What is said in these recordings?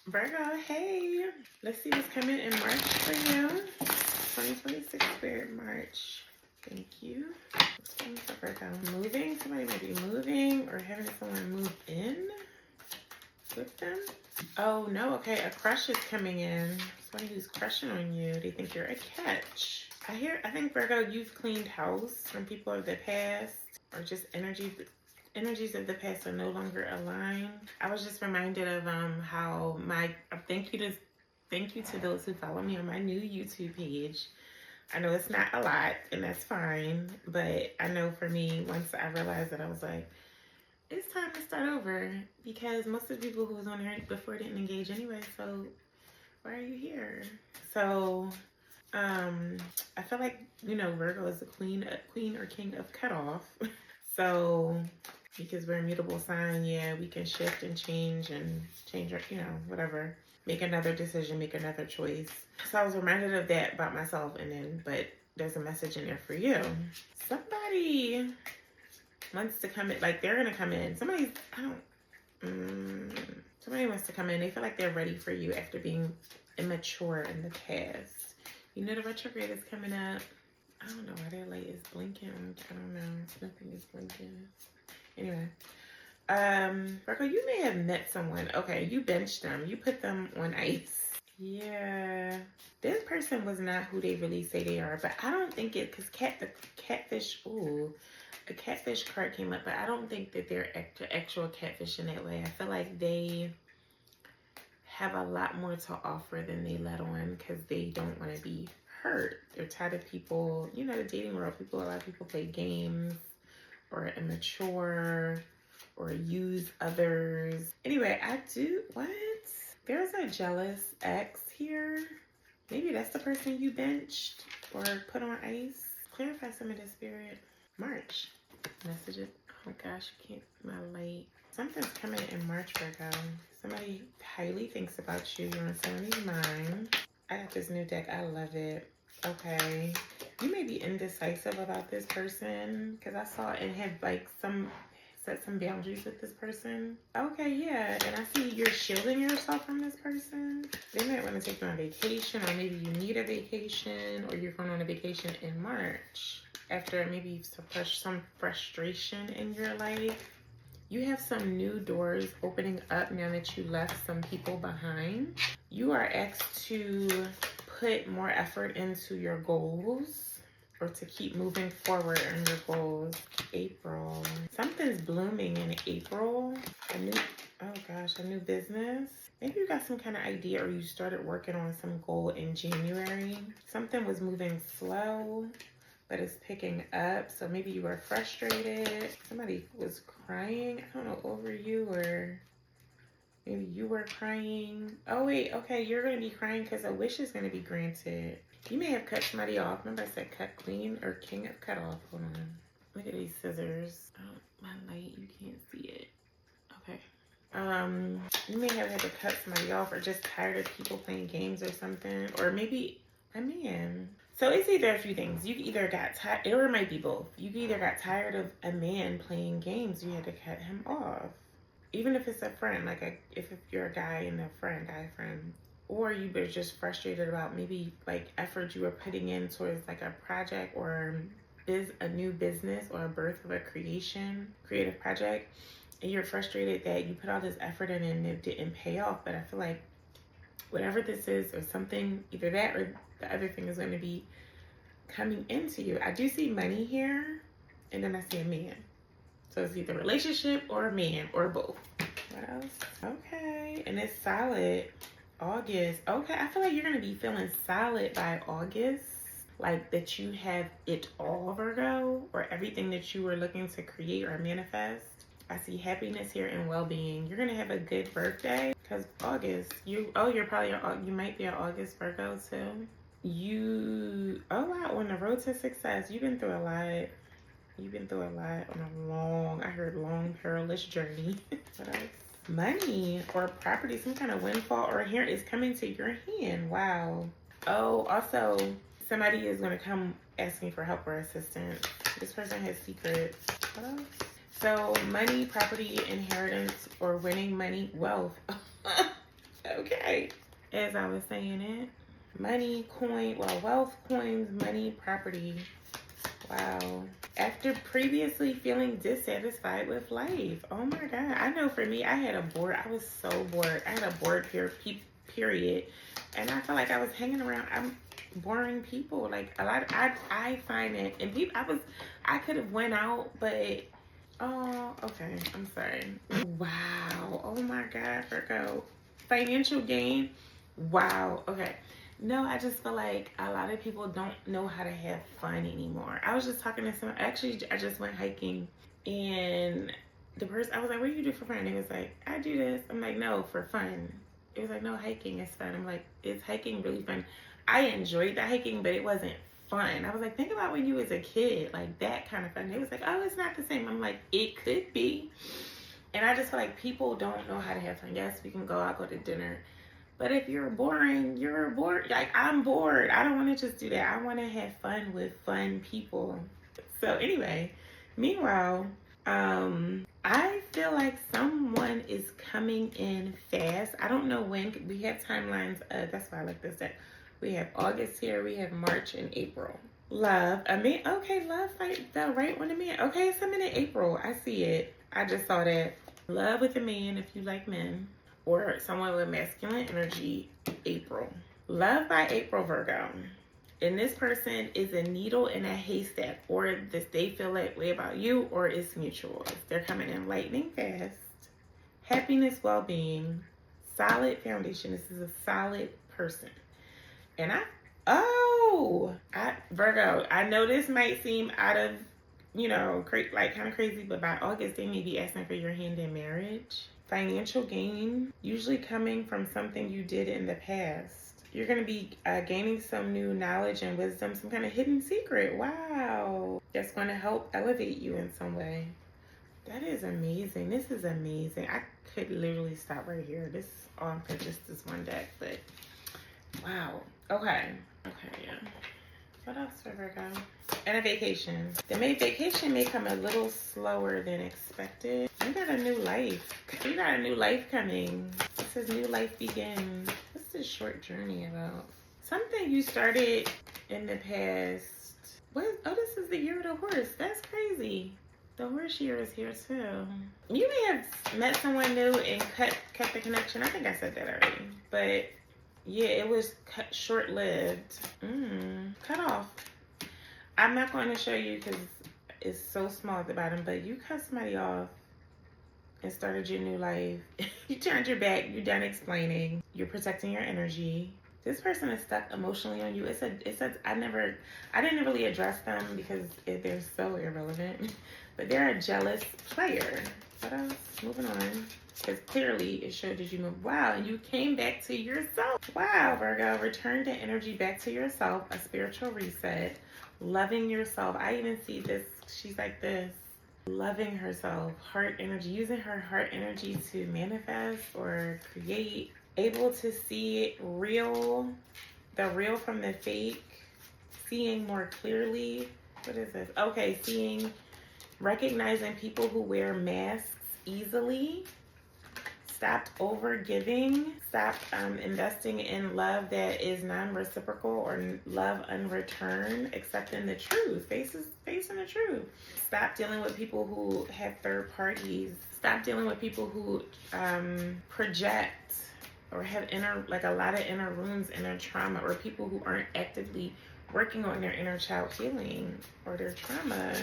Virgo, hey. Let's see what's coming in March for you. 2026 Spirit March. Thank you. What's coming for Virgo? Moving. Somebody might be moving or having someone move in with them. Oh, no. Okay. A crush is coming in. Somebody who's crushing on you. They think you're a catch. I think Virgo, you've cleaned house from people of the past or just energies of the past are no longer aligned. I was just reminded of how thank you to those who follow me on my new YouTube page. I know it's not a lot and that's fine, but I know for me, once I realized that, I was like, it's time to start over, because most of the people who was on here before didn't engage anyway, so why are you here? So I feel like, Virgo is a queen or king of cutoff. So because we're a mutable sign, yeah, we can shift and change our, whatever. Make another decision, make another choice. So I was reminded of that about myself, but there's a message in there for you. Somebody wants to come in, like they're gonna come in. Somebody wants to come in. They feel like they're ready for you after being immature in the past. You know the retrograde is coming up. I don't know why their light is blinking. I don't know. Nothing is blinking. Anyway, Virgo, you may have met someone. Okay, you benched them. You put them on ice. Yeah, this person was not who they really say they are. But I don't think it, because a catfish card came up. But I don't think that they're actual catfish in that way. I feel like they have a lot more to offer than they let on, because they don't want to be hurt. They're tired of people, the dating world, a lot of people play games or immature or use others. Anyway, there's a jealous ex here. Maybe that's the person you benched or put on ice. Clarify some of this, Spirit. March. Messages. Oh gosh, my light. Something's coming in March, Virgo. Somebody highly thinks about you. You're on somebody's mind. I got this new deck. I love it. Okay. You may be indecisive about this person, because I saw it had set some boundaries with this person. Okay, yeah. And I see you're shielding yourself from this person. They might want to take you on vacation, or maybe you need a vacation, or you're going on a vacation in March after maybe you've suppressed some frustration in your life. You have some new doors opening up now that you left some people behind. You are asked to put more effort into your goals, or to keep moving forward in your goals. April. Something's blooming in April. A new business. Maybe you got some kind of idea, or you started working on some goal in January. Something was moving slow, but it's picking up. So maybe you were frustrated. Somebody was crying, I don't know, over you, or maybe you were crying. Oh wait, okay, you're going to be crying because a wish is going to be granted. You may have cut somebody off. Remember I said cut queen or king of cut off. Hold on. Look at these scissors. Oh, my light, you can't see it. Okay. You may have had to cut somebody off, or just tired of people playing games or something. Or maybe a man. So it's either a few things. You either got tired, or it might be both. You either got tired of a man playing games, you had to cut him off. Even if it's a friend, if you're a guy and a guy friend. Or you were just frustrated about maybe effort you were putting in towards a project, or a new business, or a birth of a creative project. And you're frustrated that you put all this effort in and it didn't pay off. But I feel like whatever this is, or something, either that or the other thing, is going to be coming into you. I do see money here, and then I see a man. So it's either a relationship or a man, or both. What else? Okay, and it's solid. August. Okay, I feel like you're going to be feeling solid by August. Like that you have it all, Virgo, or everything that you were looking to create or manifest. I see happiness here and well-being. You're going to have a good birthday, because August. You might be an August Virgo too. On the road to success. You've been through a lot. On a long, perilous journey. What else? Money or property, some kind of windfall or here is coming to your hand. Wow. Oh, also, somebody is going to come asking for help or assistance. This person has secrets. What else? So, money, property, inheritance, or winning money, wealth. Okay. Okay. As I was saying it, money, coin, well, wealth, coins, money, property. Wow. After previously feeling dissatisfied with life. Oh my God. I know for me, I was so bored. I had a bored period. And I felt like I was hanging around boring people. Like a lot, I find it, and people, I could have went out, but, oh, okay. I'm sorry. Wow. Oh my God, Virgo. Financial gain. Wow. Okay. No, I just feel like a lot of people don't know how to have fun anymore. I was just talking to someone. Actually, I just went hiking, and the person, I was like, "What do you do for fun?" It was like, "I do this." I'm like, "No, for fun." It was like, "No, hiking is fun." I'm like, "Is hiking really fun?" I enjoyed the hiking, but it wasn't fun. I was like, "Think about when you was a kid, like that kind of fun." It was like, "Oh, it's not the same." I'm like, "It could be." And I just feel like people don't know how to have fun. Yes, we can go out, go to dinner. But if you're boring, you're bored. Like, I'm bored. I don't want to just do that. I want to have fun with fun people. So anyway, meanwhile, I feel like someone is coming in fast. I don't know when. We have timelines. That's why I like this deck. We have August here. We have March and April. Love. Okay, love fight the right one to me. Okay, it's a minute April. I see it. I just saw that. Love with a man if you like men. Or someone with masculine energy, April. Love by April, Virgo. And this person is a needle in a haystack, or they feel that way about you, or it's mutual. They're coming in lightning fast. Happiness, well-being, solid foundation. This is a solid person. And Virgo, I know this might seem out of, kind of crazy, but by August, they may be asking for your hand in marriage. Financial gain, usually coming from something you did in the past. You're going to be gaining some new knowledge and wisdom, some kind of hidden secret. Wow. That's going to help elevate you in some way. That is amazing. This is amazing. I could literally stop right here. This is on for just this one deck, but wow. Okay, yeah. What else for Virgo? And a vacation. The vacation may come a little slower than expected. You got a new life. You got a new life coming. It says new life begins. What's this short journey about? Something you started in the past. Oh, this is the year of the horse. That's crazy. The horse year is here too. You may have met someone new and cut the connection. I think I said that already. But yeah, it was short-lived. Cut off. I'm not going to show you because it's so small at the bottom, but you cut somebody off and started your new life. You turned your back. You're done explaining. You're protecting your energy. This person is stuck emotionally on you. I didn't really address them because they're so irrelevant, but they're a jealous player. What else? Moving on. Because clearly it showed that you moved. Wow, and you came back to yourself. Wow, Virgo, return the energy back to yourself. A spiritual reset. Loving yourself. I even see this. She's like this. Loving herself. Heart energy. Using her heart energy to manifest or create. Able to see the real from the fake. Seeing more clearly. What is this? Okay, recognizing people who wear masks easily. Stopped over giving. Stopped investing in love that is non-reciprocal or love unreturned. Accepting the truth. Facing the truth. Stop dealing with people who have third parties. Stop dealing with people who project or have a lot of inner wounds, inner trauma, or people who aren't actively working on their inner child healing or their trauma,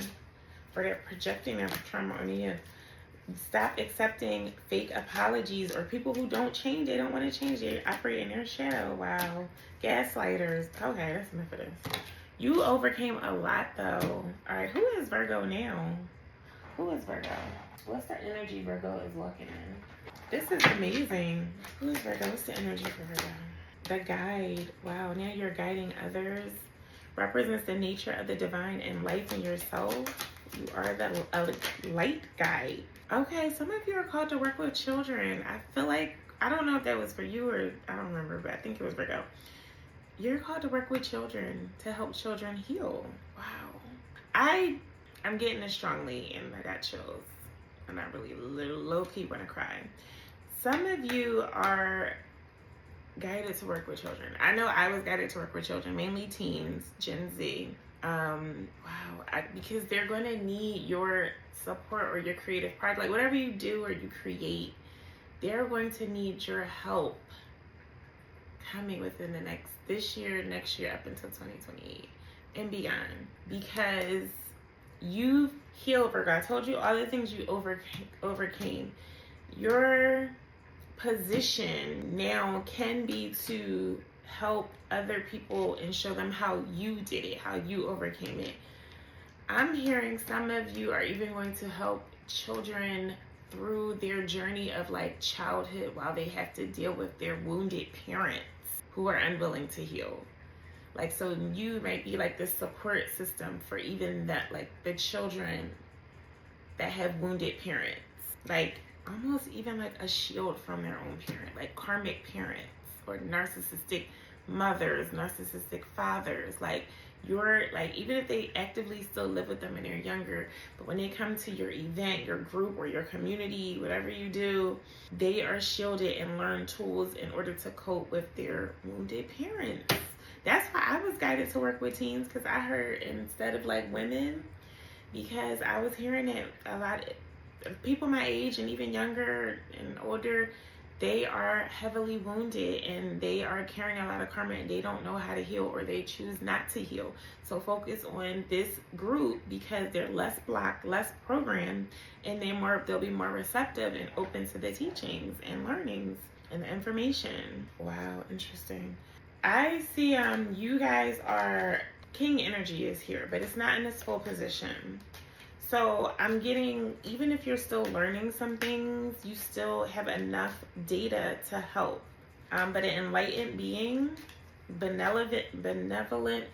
or they're projecting their trauma on you. Stop accepting fake apologies or people who don't change. They don't want to change. They operate in their shadow. Wow. Gaslighters. Okay, that's enough of this. You overcame a lot, though. All right, who is Virgo now? Who is Virgo? What's the energy Virgo is walking in? This is amazing. Who is Virgo? What's the energy for Virgo? The guide. Wow, now you're guiding others. Represents the nature of the divine and life in yourself. You are the light guide. Okay, some of you are called to work with children. I feel like, I don't know if that was for you or, I don't remember, but I think it was Virgo. You're called to work with children to help children heal. Wow. I'm getting this strongly and I got chills. And I really low-key want to cry. Some of you are guided to work with children. I know I was guided to work with children, mainly teens, Gen Z. Because they're going to need your support or your creative part. Like whatever you do or you create, they're going to need your help coming within this year, next year, up until 2028 and beyond. Because you've healed, Virgo. I told you all the things you overcame. Your position now can be to help other people and show them how you did it, how you overcame it. I'm hearing some of you are even going to help children through their journey of like childhood while they have to deal with their wounded parents who are unwilling to heal. Like, so you might be like this support system for even that, like the children that have wounded parents, like almost even like a shield from their own parent, like karmic parents or narcissistic mothers, narcissistic fathers. Like you're like, even if they actively still live with them and they're younger, but when they come to your event, your group, or your community, whatever you do, they are shielded and learn tools in order to cope with their wounded parents. That's why I was guided to work with teens, because I heard instead of like women, because I was hearing it a lot of people my age and even younger and older, they are heavily wounded and they are carrying a lot of karma and they don't know how to heal, or they choose not to heal. So focus on this group because they're less blocked, less programmed, and they'll be more receptive and open to the teachings and learnings and the information. Wow, interesting. I see you guys are, King energy is here, but it's not in its full position. So I'm getting, even if you're still learning some things, you still have enough data to help. But an enlightened being, benevolent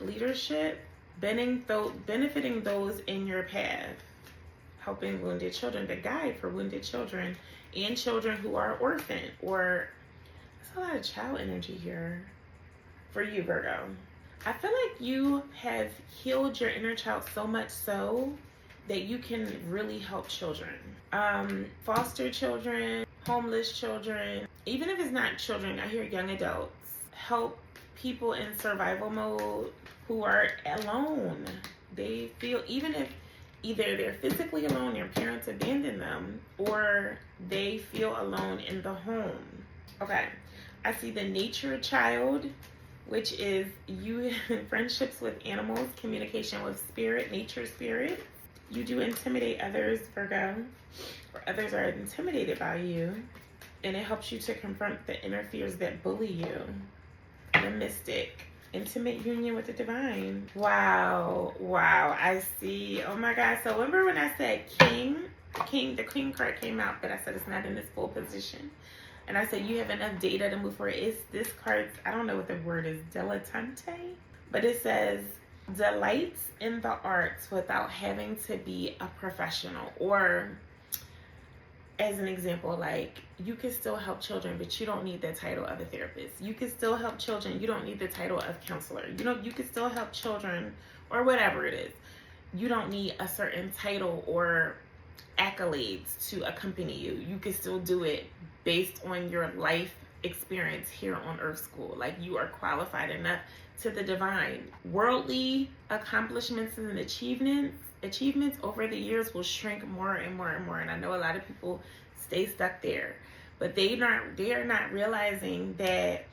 leadership, benefiting those in your path, helping wounded children, the guide for wounded children and children who are orphaned, or there's a lot of child energy here for you, Virgo. I feel like you have healed your inner child so much so that you can really help children. Foster children, homeless children, even if it's not children, I hear young adults. Help people in survival mode who are alone. They feel, even if either they're physically alone, their parents abandoned them, or they feel alone in the home. Okay, I see the nature child, which is you friendships with animals, communication with spirit, nature spirit. You do intimidate others, Virgo, or others are intimidated by you, and it helps you to confront the inner fears that bully you. The mystic, intimate union with the divine. Wow, I see. Oh my God. So remember when I said king, the queen card came out, but I said it's not in its full position. And I said you have enough data to move forward. It's this card, I don't know what the word is, dilettante, but it says delights in the arts without having to be a professional. Or as an example, like you can still help children, but you don't need the title of a therapist. You can still help children. You don't need the title of counselor. You can still help children, or whatever it is. You don't need a certain title or accolades to accompany you. You can still do it based on your life experience here on Earth School. Like you are qualified enough to the divine. Worldly accomplishments and achievements over the years will shrink more and more and more. And I know a lot of people stay stuck there, but they are not realizing that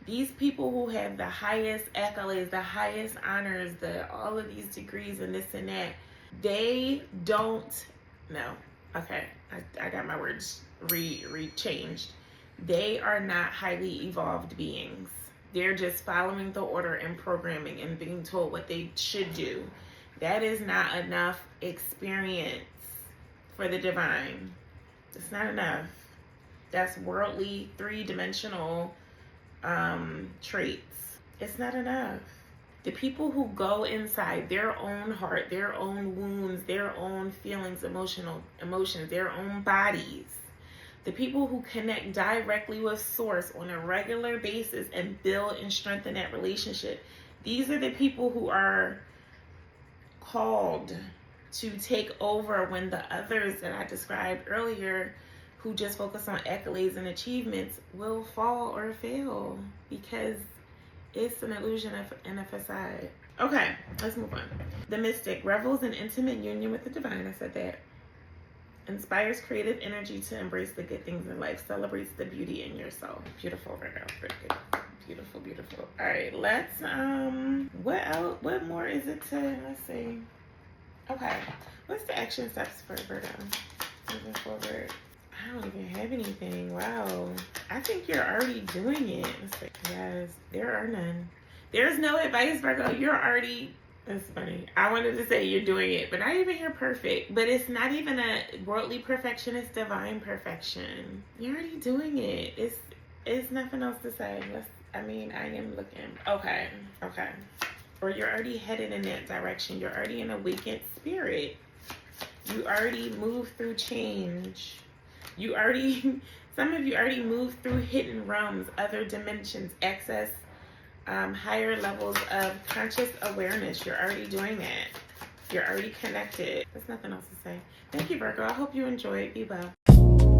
these people who have the highest accolades, the highest honors, all of these degrees and this and that, they don't know. Okay, I got my words changed. They are not highly evolved beings. They're just following the order and programming and being told what they should do. That is not enough experience for the divine. It's not enough. That's worldly, three-dimensional traits. It's not enough. The people who go inside their own heart, their own wounds, their own feelings, emotions, their own bodies, the people who connect directly with source on a regular basis and build and strengthen that relationship, these are the people who are called to take over when the others that I described earlier, who just focus on accolades and achievements will fall or fail because it's an illusion and a facade. Okay, let's move on. The mystic revels in intimate union with the divine. I said that. Inspires creative energy to embrace the good things in life. Celebrates the beauty in your soul. Beautiful, Virgo. Very good. Beautiful, beautiful. All right, let's, what else? What more is it to, let's see. Okay, what's the action steps for Virgo? Moving forward. I don't even have anything. Wow. I think you're already doing it. Yes, there are none. There's no advice, Virgo. You're already, that's funny. I wanted to say you're doing it, but not even you're perfect. But it's not even a worldly perfection. It's divine perfection. You're already doing it. It's nothing else to say. I am looking. Okay. Or you're already headed in that direction. You're already an awakened spirit. You already moved through change. Some of you already moved through hidden realms, other dimensions, access higher levels of conscious awareness. You're already doing that. You're already connected. There's nothing else to say. Thank you, Virgo. I hope you enjoyed. Be well.